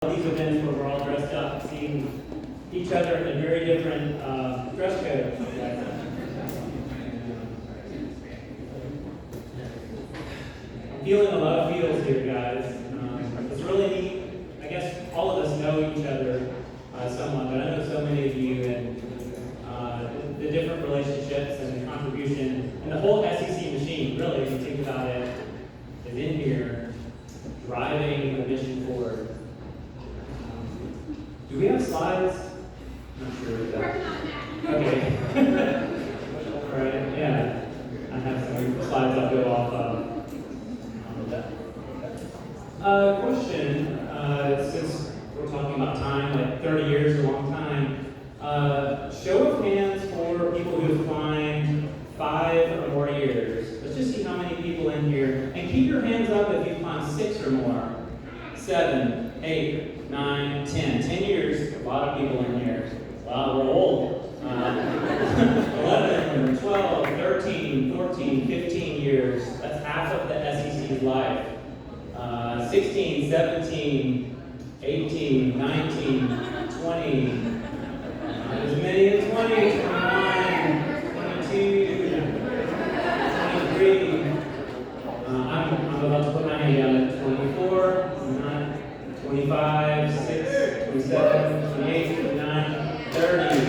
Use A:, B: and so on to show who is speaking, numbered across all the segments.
A: These events where we're all dressed up, seeing each other in a very different dress code. I'm feeling a lot of feels here, guys. It's really neat. I guess all of us know each other somewhat, but I know so many of you and the different relationships and the contribution and the whole SCC machine, really, if you think about it, is in here driving the mission forward. Do we have slides? Not sure. Okay. All right, yeah. I have some slides I'll go off of. Question, since we're talking about time, like 30 years is a long time, show of hands for people who have climbed 5 or more years. Let's just see how many people in here. And keep your hands up if you've climbed 6 or more. 7, 8, 9, 10. 10 years, a lot of people in here. Wow, we're old. 11, 12, 13, 14, 15 years. That's half of the SEC's life. 16, 17, 18, 19, 20. As many as 20, 29, 22, 23. I'm about to put my hand down at 24, 25, 6, 27, 28, 29, 30.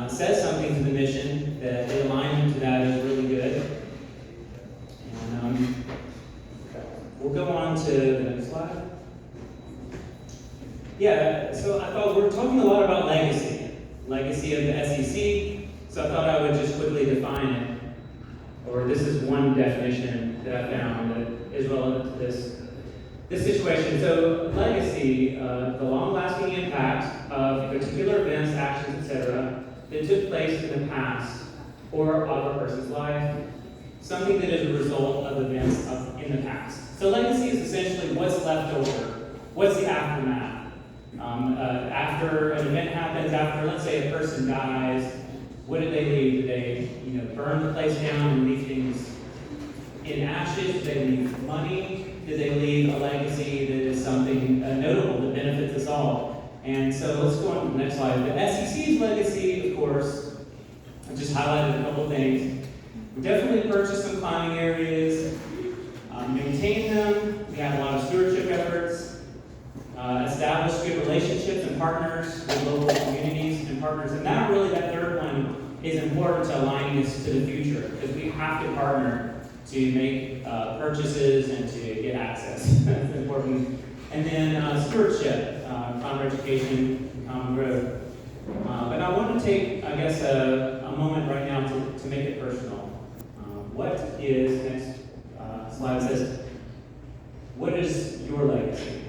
A: Says something to the mission, that the alignment to that is really good. And we'll go on to the next slide. Yeah, so I thought we're talking a lot about legacy of the SEC, so I thought I would just quickly define it. Or this is one definition that I found that is relevant to this situation. So legacy, the long-lasting impact of particular events, actions, etc., that took place in the past or of a person's life, something that is a result of events in the past. So legacy is essentially what's left over. What's the aftermath? After an event happens, after, let's say, a person dies, what did they leave? Did they burn the place down and leave things in ashes? Did they leave money? Did they leave a legacy that is something notable that benefits us all? And so let's go on to the next slide. The SCC's legacy, of course, I just highlighted a couple of things. We definitely purchased some climbing areas, maintained them. We have a lot of stewardship efforts, established good relationships and partners with local communities and partners. And that third one is important to aligning us to the future, because we have to partner to make purchases and to get access. That's important. And then stewardship. Common education, common growth. But I want to take, I guess, a moment right now to make it personal. What is, next slide says, what is your legacy?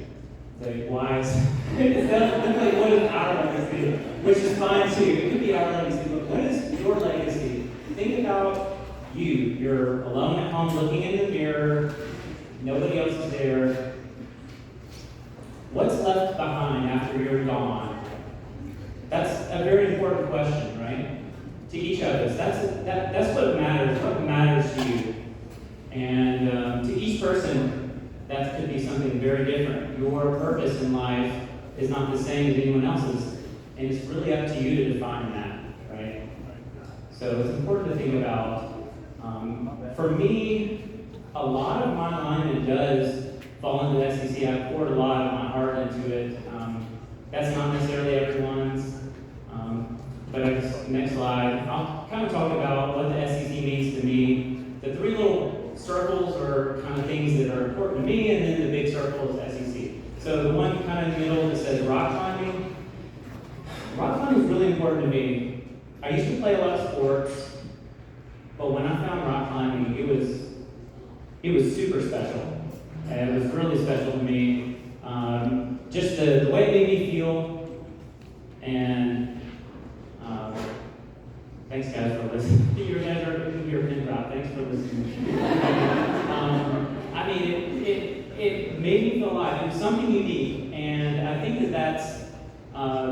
A: The wise, it's definitely what is our legacy, which is fine too. It could be our legacy, but what is your legacy? Think about you. You're alone at home looking in the mirror, nobody else is there. after you're gone? That's a very important question, right? To each of us. That's what matters. What matters to you? And to each person, that could be something very different. Your purpose in life is not the same as anyone else's, and it's really up to you to define that, right? So it's important to think about. For me, a lot of my alignment does fall into SCC. I've poured a lot of my heart into it. That's not necessarily everyone's. But I guess next slide, I'll kind of talk about what the SCC means to me. The three little circles are kind of things that are important to me, and then the big circle is SCC. So the one kind of in the middle that says rock climbing. Rock climbing is really important to me. I used to play a lot of sports, but when I found rock climbing, it was super special. It was really special to me. Just the way it made me feel, and thanks guys for listening. You guys are going to be your pin drop. Thanks for listening. I mean, it made me feel alive. It was something unique, and I think that that's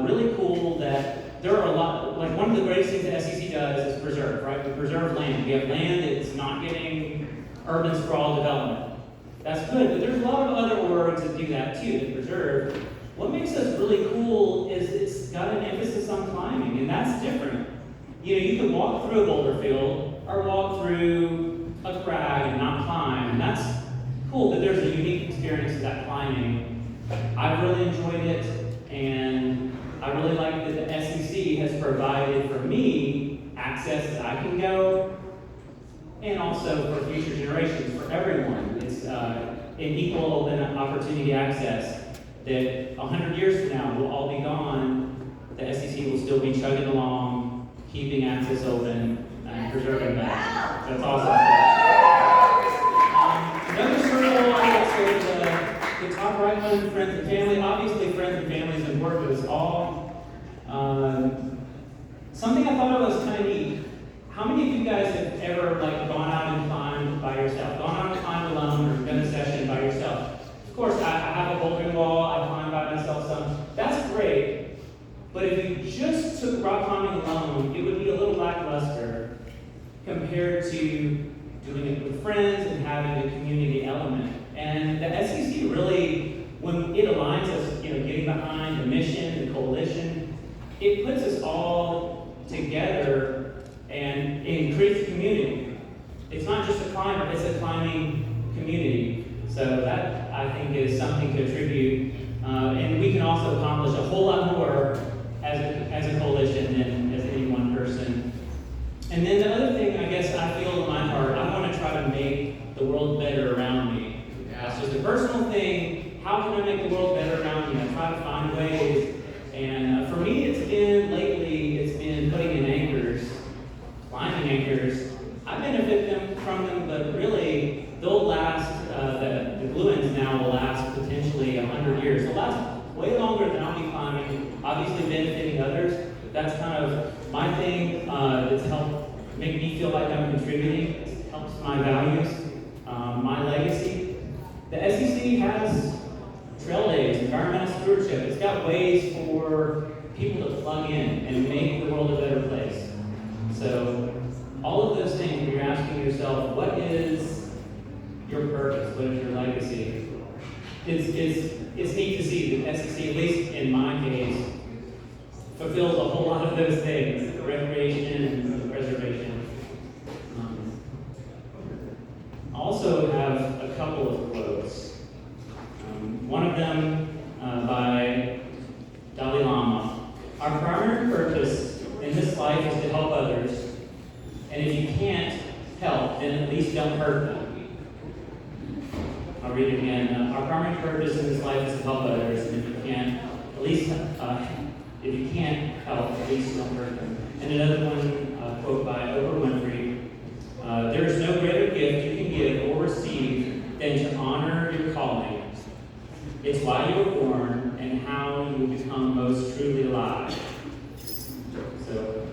A: really cool. That there are a lot. Like one of the greatest things that SCC does is preserve. Right? We preserve land. We have land that's not getting urban sprawl development. That's good, but there's a lot of other orgs that do that too, to preserve. What makes us really cool is it's got an emphasis on climbing, and that's different. You know, you can walk through a boulder field or walk through a crag and not climb, and that's cool, but there's a unique experience of that climbing. I've really enjoyed it, and I really like that the SCC has provided for me access that I can go, and also for future generations, for everyone. It's an equal open opportunity access that 100 years from now will all be gone. The SCC will still be chugging along, keeping access open, and preserving that. That's awesome. Another circle, I would say the top right one, friends and family. Obviously, friends and family is important to us all. Something I thought of was kind of neat. How many of you guys have ever gone out and climbed by yourself? Gone out and climbed alone, or done a session by yourself? Of course, I have a bouldering wall. I climb by myself some. That's great. But if you just took rock climbing alone, it would be a little lackluster compared to doing it with friends and having a community element. And the SCC really, when it aligns us, getting behind the mission, the coalition, it puts us all together and it creates a community. It's not just a climber, it's a climbing community. So that, I think, is something to attribute. And we can also accomplish a whole lot more as a coalition than as any one person. And then the other thing, I guess, I feel in my heart, I want to try to make the world better around me. That's just a personal thing. How can I make the world better around me? I try to find ways. And for me, lately, it's been putting in anchors, climbing anchors. I benefit from them, but really, they'll last, the glue ends now will last potentially 100 years. They'll last way longer than I'll be climbing, obviously benefiting others. But that's kind of my thing that's helped make me feel like I'm contributing. It helps my values, my legacy. The SCC has trail days, environmental stewardship. It's got ways for people to plug in and make the world a better place. So all of those things, when you're asking yourself, what is your purpose? What is your legacy? It's neat to see that SCC, at least in my case, fulfills a whole lot of those things, recreation and preservation. I also have a couple of quotes. One of them by Dalai Lama. Our primary purpose in this life is to help others, and if you can't help, then at least don't hurt them. I'll read it again. Our primary purpose in this life is to help others, and if you can't, at least if you can't help, at least don't hurt them. And another one, quote by Oprah Winfrey: there is no greater gift you can give or receive than to honor your calling. It's why you were born and how you will become most truly alive. So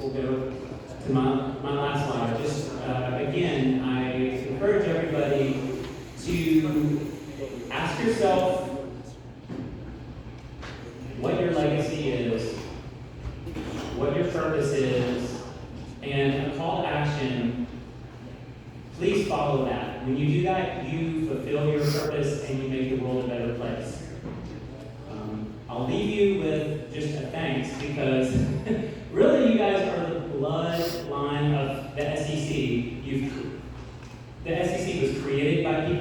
A: we'll go to my last slide. Just again, I encourage everybody to ask yourself,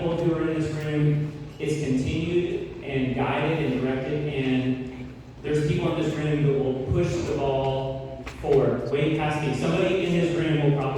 A: people who are in this room, it's continued and guided and directed, and there's people in this room that will push the ball forward, way past me. Somebody in this room will probably